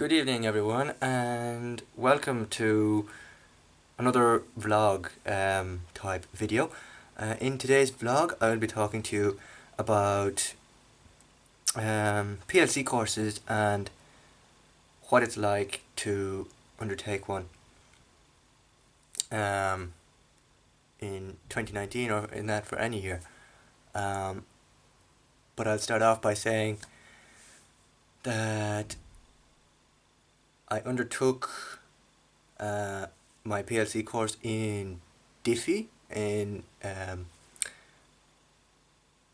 Good evening, everyone, and welcome to another vlog type video. In today's vlog, I'll be talking to you about PLC courses and what it's like to undertake one in 2019 or in that for any year. But I'll start off by saying that I undertook my PLC course in DIFE in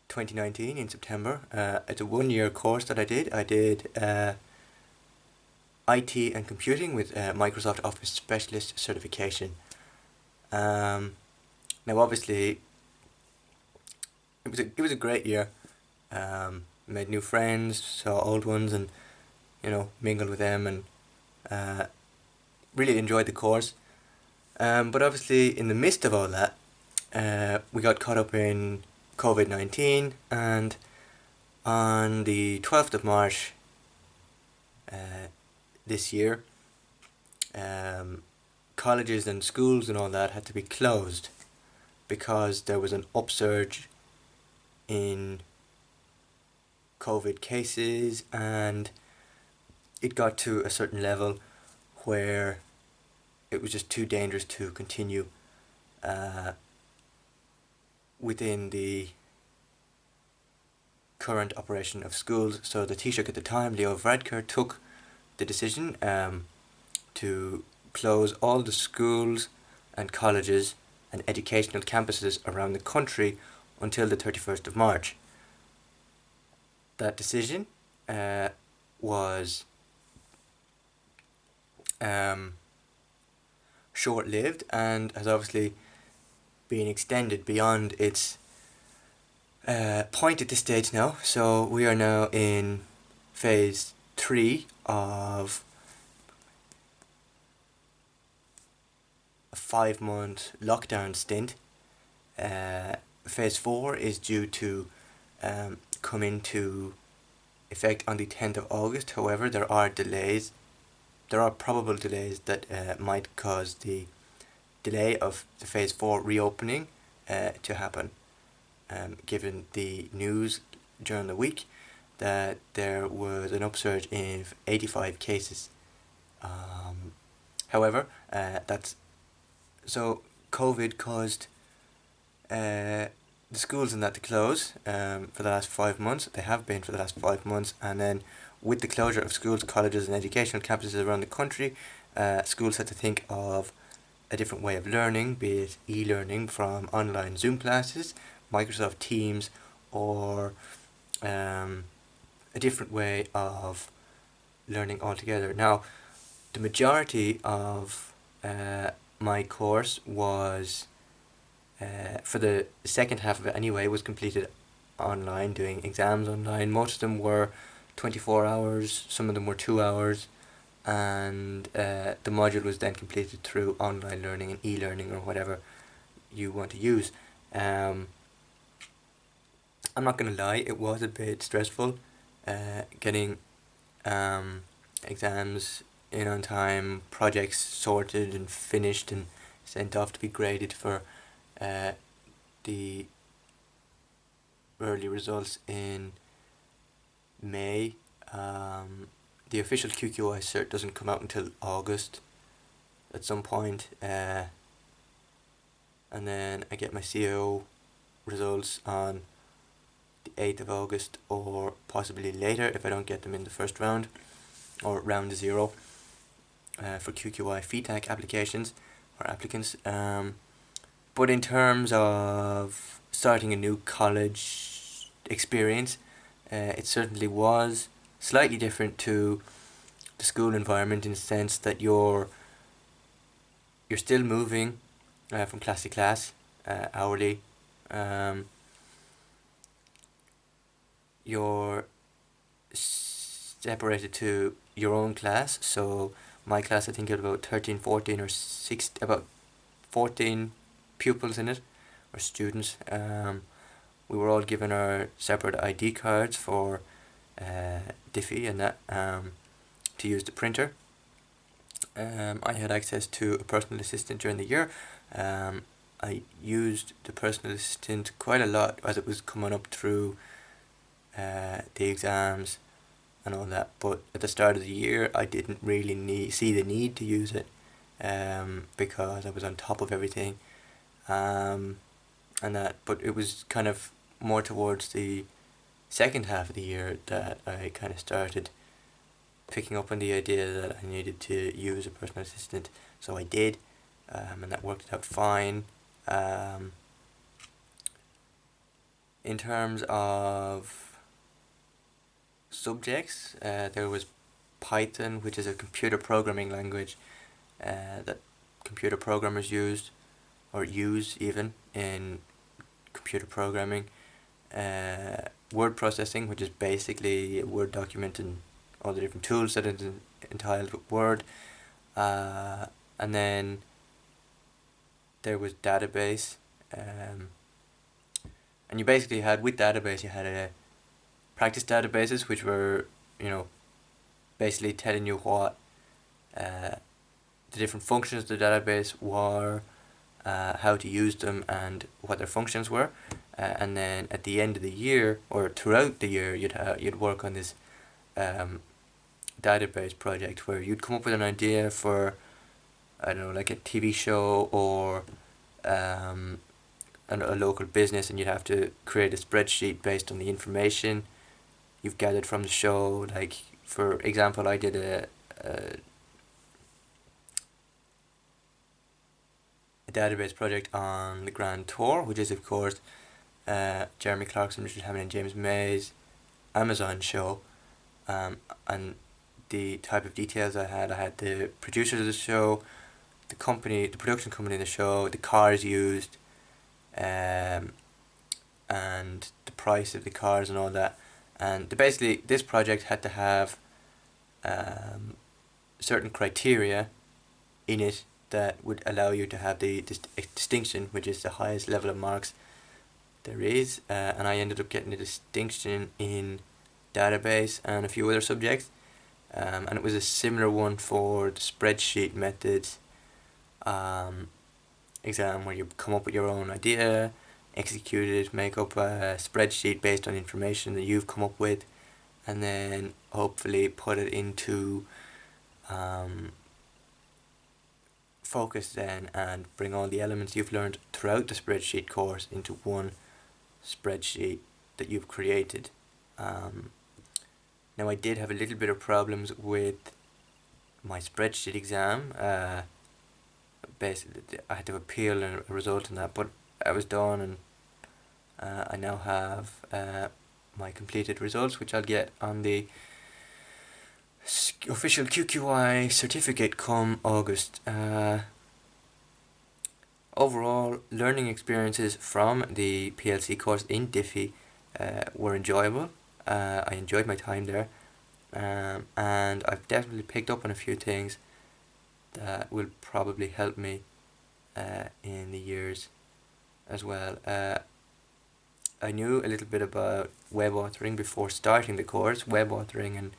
2019 in September. It's a 1-year course that I did. I did IT and computing with Microsoft Office Specialist certification. Now, obviously, it was a great year. Made new friends, saw old ones, and mingled with them, and really enjoyed the course. But obviously, in the midst of all that, we got caught up in COVID-19, and on the 12th of March this year, colleges and schools and all that had to be closed because there was an upsurge in COVID cases, and it got to a certain level where it was just too dangerous to continue within the current operation of schools. So the Taoiseach at the time, Leo Varadkar, took the decision to close all the schools and colleges and educational campuses around the country until the 31st of March. That decision was short-lived and has obviously been extended beyond its point at this stage now. So we are now in phase 3 of a 5-month lockdown stint. Phase 4 is due to come into effect on the 10th of August. However, there are delays. There are probable delays that might cause the delay of the phase 4 reopening to happen, given the news during the week that there was an upsurge in 85 cases. However, COVID caused the schools and that to close for the last 5 months. They have been for the last 5 months, and then with the closure of schools, colleges and educational campuses around the country, schools had to think of a different way of learning, be it e-learning from online Zoom classes, Microsoft Teams, or a different way of learning altogether. Now, the majority of my course was, for the second half of it anyway, was completed online, doing exams online. Most of them were 24 hours, some of them were 2 hours, and the module was then completed through online learning and e-learning, or whatever you want to use. I'm not going to lie, it was a bit stressful getting exams in on time, projects sorted and finished and sent off to be graded for the early results in May. The official QQI cert doesn't come out until August at some point, and then I get my CAO results on the 8th of August, or possibly later if I don't get them in the first round, or round 0 for QQI FETAC applications or applicants. But in terms of starting a new college experience, it certainly was slightly different to the school environment, in the sense that you're still moving from class to class hourly. You're separated to your own class. So my class, I think, had about 13, 14 or 16, about 14 pupils in it, or students. We were all given our separate ID cards for DIFE and that, to use the printer. I had access to a personal assistant during the year. I used the personal assistant quite a lot as it was coming up through the exams and all that. But at the start of the year, I didn't really see the need to use it because I was on top of everything. And that, but it was kind of more towards the second half of the year that I kind of started picking up on the idea that I needed to use a personal assistant. So I did, and that worked out fine. In terms of subjects, there was Python, which is a computer programming language that computer programmers use even in computer programming. Word processing, which is basically a Word document and all the different tools that it entailed with Word. And then there was database. And you basically had, with database, you had a practice databases, which were, basically telling you what the different functions of the database were, how to use them, and what their functions were. And then at the end of the year, or throughout the year, you'd work on this database project where you'd come up with an idea for, I don't know, like a TV show or a local business, and you'd have to create a spreadsheet based on the information you've gathered from the show. Like, for example, I did a database project on the Grand Tour, which is, of course, Jeremy Clarkson, Richard Hammond, and James May's Amazon show. And the type of details I had the producers of the show, the production company of the show, the cars used, and the price of the cars and all that. And basically, this project had to have certain criteria in it that would allow you to have the distinction, which is the highest level of marks there is. And I ended up getting a distinction in database and a few other subjects. And it was a similar one for the spreadsheet methods exam, where you come up with your own idea, execute it, make up a spreadsheet based on information that you've come up with, and then hopefully put it into focus then, and bring all the elements you've learned throughout the spreadsheet course into one spreadsheet that you've created. Now, I did have a little bit of problems with my spreadsheet exam. Basically, I had to appeal a result in that, but I was done, and I now have my completed results, which I'll get on the official QQI certificate come August. Overall, learning experiences from the PLC course in DIFE were enjoyable. I enjoyed my time there, and I've definitely picked up on a few things that will probably help me in the years as well. I knew a little bit about web authoring before starting the course. Web authoring and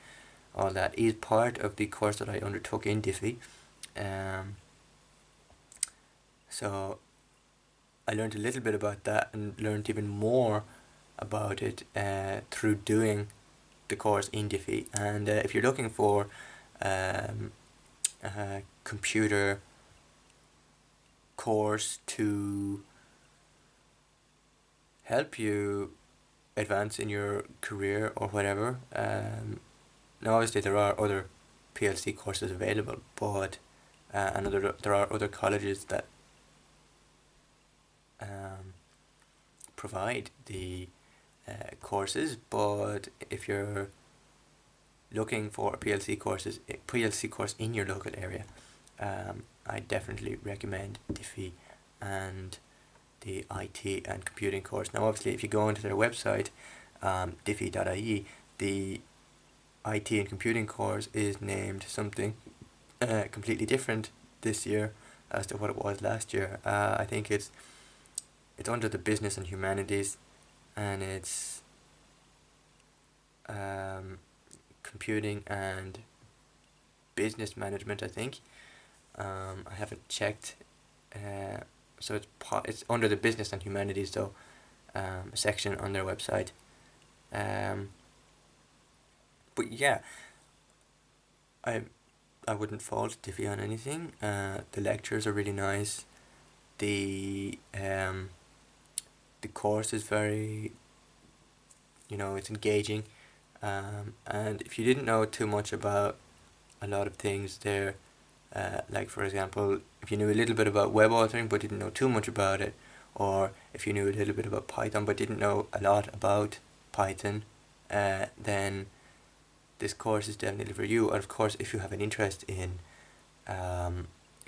all that is part of the course that I undertook in DIFE. So I learned a little bit about that, and learned even more about it through doing the course in DIFE. And if you're looking for a computer course to help you advance in your career or whatever, now obviously there are other PLC courses available, but and there are other colleges that provide the courses. But if you're looking for a PLC course in your local area, I definitely recommend DIFE and the IT and computing course. Now, obviously, if you go onto their website, dife.ie, the IT and computing course is named something completely different this year as to what it was last year. I think it's under the business and humanities, and it's computing and business management, I think. I haven't checked. So it's under the business and humanities, though, a section on their website. But yeah, I I wouldn't fault DIFE on anything. The lectures are really nice. The course is very, it's engaging. And if you didn't know too much about a lot of things there, like for example, if you knew a little bit about web authoring but didn't know too much about it, or if you knew a little bit about Python but didn't know a lot about Python, then this course is definitely for you. And of course, if you have an interest in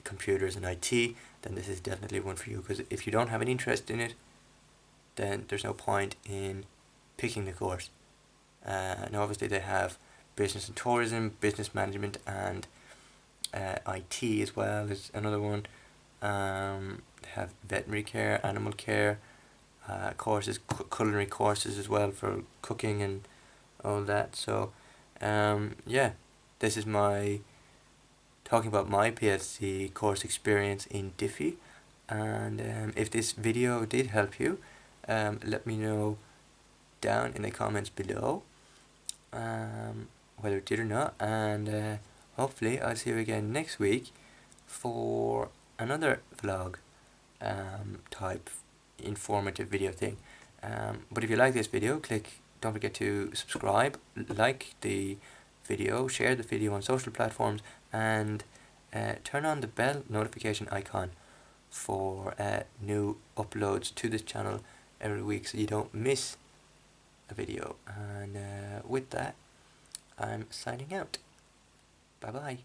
computers and IT, then this is definitely one for you, because if you don't have an interest in it, then there's no point in picking the course. Now obviously they have business and tourism, business management, and IT as well is another one. They have veterinary care, animal care courses, culinary courses as well for cooking and all that. So yeah, this is my talking about my PLC course experience in DIFE. And if this video did help you, let me know down in the comments below whether it did or not. And hopefully I'll see you again next week for another vlog type informative video thing. But if you like this video, don't forget to subscribe, like the video, share the video on social platforms, and turn on the bell notification icon for new uploads to this channel every week, so you don't miss a video. And with that, I'm signing out. Bye bye.